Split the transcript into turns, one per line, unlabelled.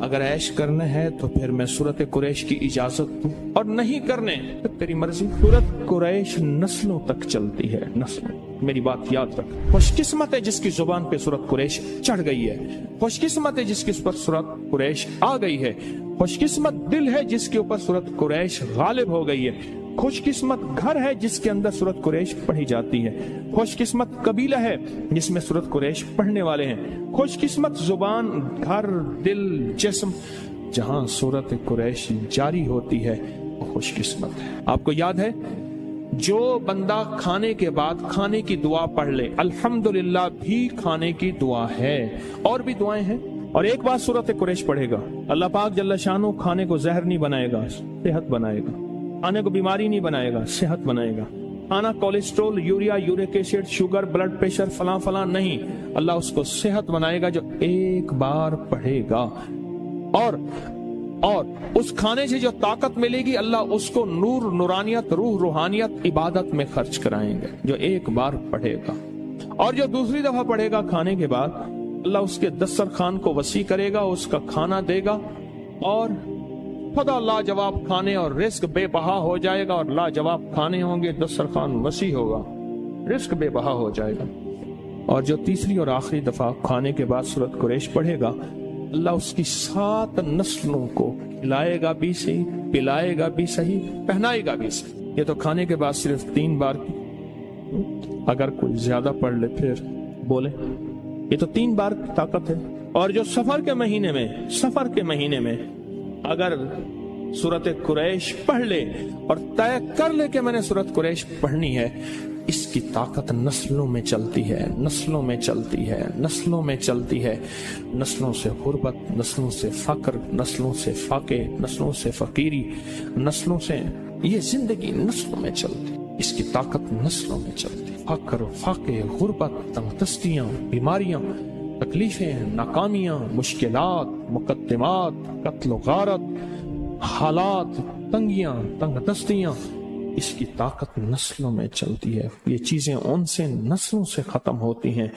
اگر عیش کرنے ہے تو پھر میں سورت قریش کی اجازت دوں، اور نہیں کرنے تو تیری مرضی۔ سورت قریش نسلوں تک چلتی ہے، نسلوں۔ میری بات یاد رکھ، خوش قسمت ہے جس کی زبان پہ سورت قریش چڑھ گئی ہے، خوش قسمت ہے جس کے اوپر سورت قریش آ گئی ہے، خوش قسمت دل ہے جس کے اوپر سورت قریش غالب ہو گئی ہے، خوش قسمت گھر ہے جس کے اندر سورت قریش پڑھی جاتی ہے، خوش قسمت قبیلہ ہے جس میں سورت قریش پڑھنے والے ہیں، خوش قسمت زبان، گھر، دل، جسم جہاں سورت قریش جاری ہوتی ہے، وہ خوش قسمت ہے۔ آپ کو یاد ہے جو بندہ کھانے کے بعد کھانے کی دعا پڑھ لے، الحمدللہ بھی کھانے کی دعا ہے، اور بھی دعائیں ہیں، اور ایک بات سورت قریش پڑھے گا، اللہ پاک جل شانہ کھانے کو زہر نہیں بنائے گا، صحت بنائے گا، کھانے کو بیماری نہیں بنائے گا، صحت بنائے گا۔ کھانا cholesterol, urea, uric acid, sugar, blood pressure, فلاں فلاں نہیں، اللہ اس کو صحت بنائے گا جو ایک بار پڑھے گا، اور اس کھانے سے جو طاقت ملے گی اللہ اس کو نور، نورانیت، روح، روحانیت، عبادت میں خرچ کرائیں گے جو ایک بار پڑھے گا، اور جو دوسری دفعہ پڑھے گا کھانے کے بعد اللہ اس کے دسترخوان کو وسیع کرے گا، اس کا کھانا دے گا، اور خدا لاجواب کھانے اور رزق بے بہا ہو جائے گا، اور لاجواب کھانے ہوں گے، دسترخوان وسیع ہوگا، رزق بے بہا ہو جائے گا۔ اور جو تیسری اور آخری دفعہ کھانے کے بعد سورت قریش پڑھے گا اللہ اس کی 7 نسلوں کو کھلائے گا بھی صحیح، پلائے گا بھی صحیح، پہنائے گا بھی صحیح۔ یہ تو کھانے کے بعد صرف 3 بار کی، اگر کوئی زیادہ پڑھ لے پھر بولے، یہ تو 3 بار کی طاقت ہے۔ اور جو سفر کے مہینے میں اگر سورت قریش پڑھ لے اور طے کر لے کہ میں نے سورت قریش پڑھنی ہے، اس کی طاقت نسلوں میں چلتی ہے، نسلوں میں چلتی ہے، نسلوں میں چلتی ہے، نسلوں سے غربت، نسلوں سے فقر، نسلوں سے فاقے، نسلوں سے فقیری، نسلوں سے یہ زندگی نسلوں میں چلتی، اس کی طاقت نسلوں میں چلتی۔ فقر، فاقے، غربت، تنگ دستیاں، بیماریاں، تکلیفیں، ناکامیاں، مشکلات، مقدمات، قتل و غارت، حالات، تنگیاں، تنگ دستیاں، اس کی طاقت نسلوں میں چلتی ہے۔ یہ چیزیں ان سے نسلوں سے ختم ہوتی ہیں۔